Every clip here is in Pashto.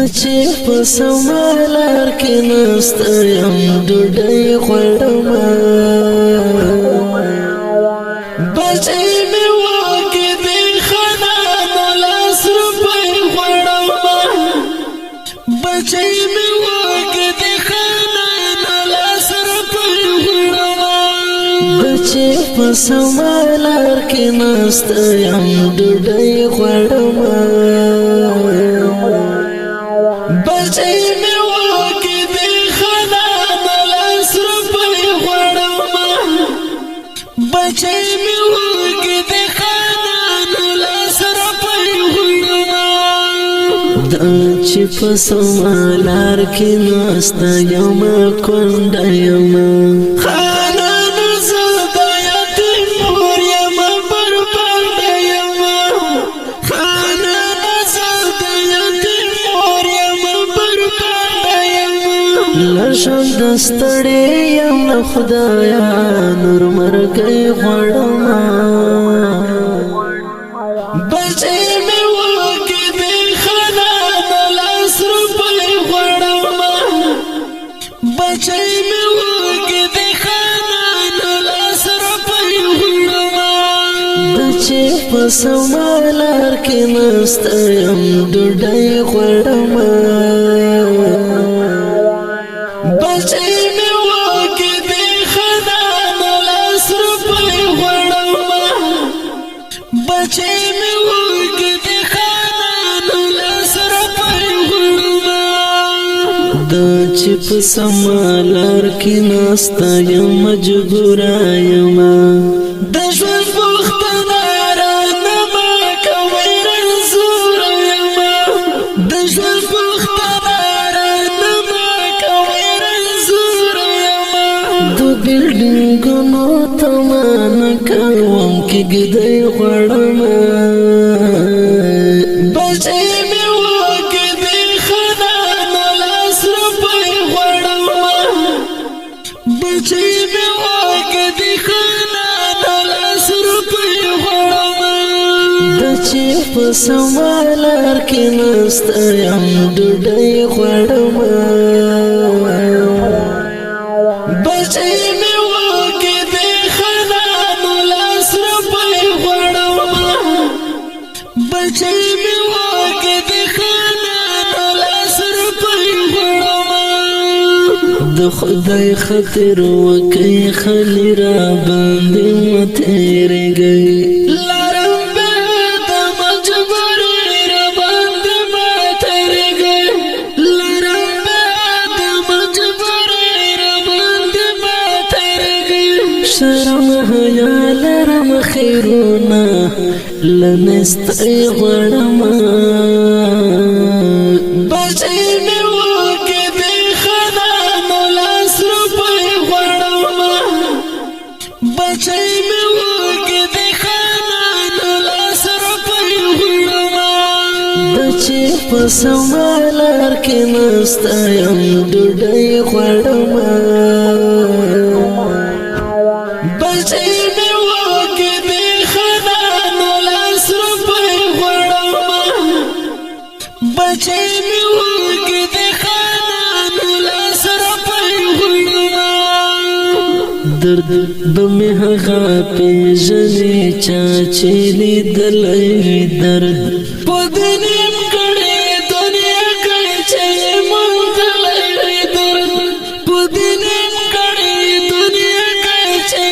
چې په سمالار کې نسته یم ډوډۍ خوړم بچی مې واکې د خانانو لاس روپۍ خوړم بچی مې واکې د خانانو لاس روپۍ خوړم چې په سمالار کې نسته یم ډوډۍ خوړم بچی مې واکې د خانانو لاس روپۍ خوړم بچی مې واکې د خانانو لاس روپۍ خوړم دا چې په سمالار کې نسته یم کونډه یم لشم دستړې یم له خدایا نور مرګي غواړم بچی مې واکې د خانانو لاس روپۍ غواړم بچی مې واکې د خانانو لاس روپۍ غواړم چې په سمالار کې نسته یم ډوډۍ غواړم بچی مې واکې د خانانو لاس روپۍ غواړم بچی مې واکې د خانانو لاس روپۍ غواړم دا چې په سمالار کې نسته یم مجبوره یم د ژوند پوښتنه رانه مه کوئ رنځوره یم د ژوند پوښتنه رانه مه کوئ رنځوره یم د بلډینګونو تمه نه کوم کېږدۍ غواړم بچی مې واکې د خانانو لاس روپۍ غواړم بچی مې واکې د خانانو لاس روپۍ غواړم چې په سمالار کې نسته یم ډوډۍ غواړم بچی مې واکې د خانانو لاس روپۍ غواړم بچی مې واکې د خانانو لاس روپۍ غواړم د خدای خاطر وکئ خلي را باندې مه تېرېږئ شرم حیا لرم خیرونه لنستئ غواړم بچی مې واکې د خانانو لاس روپۍ غواړم بچی مې واکې د خانانو لاس روپۍ غواړم چې په سمالار کې نسته یم ډوډۍ غواړم بچی مې واکې د خانانو لاس روپۍ غواړم بچی مې واکې د خانانو لاس روپۍ غواړم درد به مې هغه پېژني چا چې لیدلی وي درد په دې نیم کړې دنیا کې چې موندلی وي درد په دې نیم کړې دنیا کې چې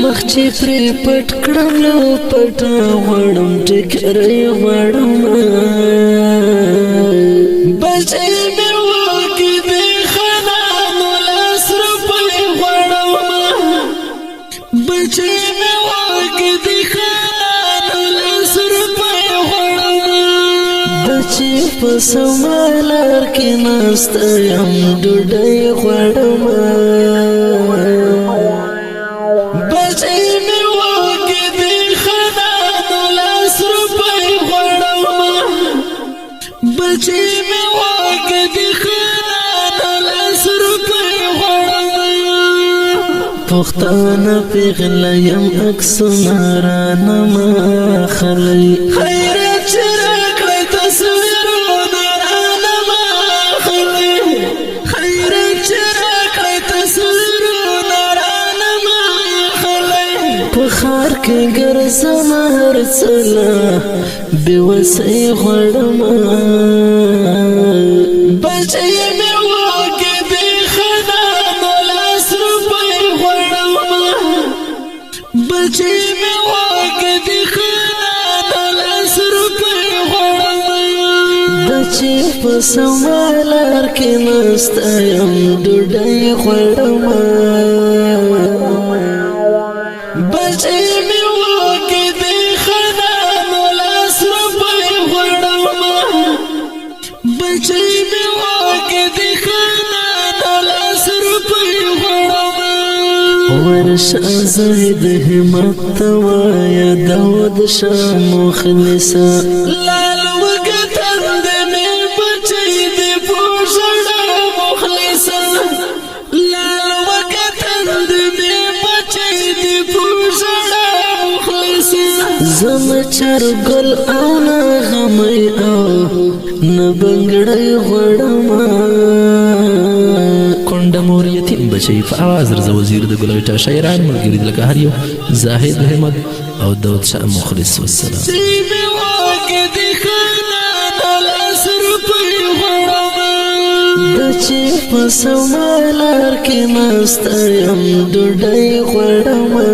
مخ چې پرې پټ کړم نو پټه غواړم ټکری غواړم بچی مې واکې د خانانو لاس روپۍ غواړم بچی مې واکې د خانانو لاس روپۍ غواړم چې په سمالار کې نسته یم ډوډۍ غواړم بچی مې واکې د خانانو لاس روپۍ غواړم بچی مې واکې د خانانو لاس روپۍ غواړم پښتانه پیغله یم عکسونه رانه مه اخلئ خیرات چې راکړئ تصویر صلاح بوسعی غړما بچی می واګه دی خنان لاس روپۍ غړما بچی می واګه دی خنان لاس روپۍ غړما دچې په سمالار کې نستایم ډوډۍ غړما بچی می واګه دی خنان لاس روپۍ غړما بچی می واګه دی خنان لاس روپۍ غړما ورشه زید همت توایا داود شاه مخلصا لال وګتن دې می بچی دی پوښړه مخلصا لال وګتن دې می بچی دی پوښړه مخلصا زم چرګل او نه غمې او نه بنګړې غړما کونډه مور یتیم بچی په आवाज رضا وزیر د ګلغټا شاعران ملګری لکه هر یو زاهد احمد او داود شاه مخلص والسلام سیمه واګه دی خنان لاس روپۍ غړما دچې په سمالار کې نستایم ډوډۍ غړما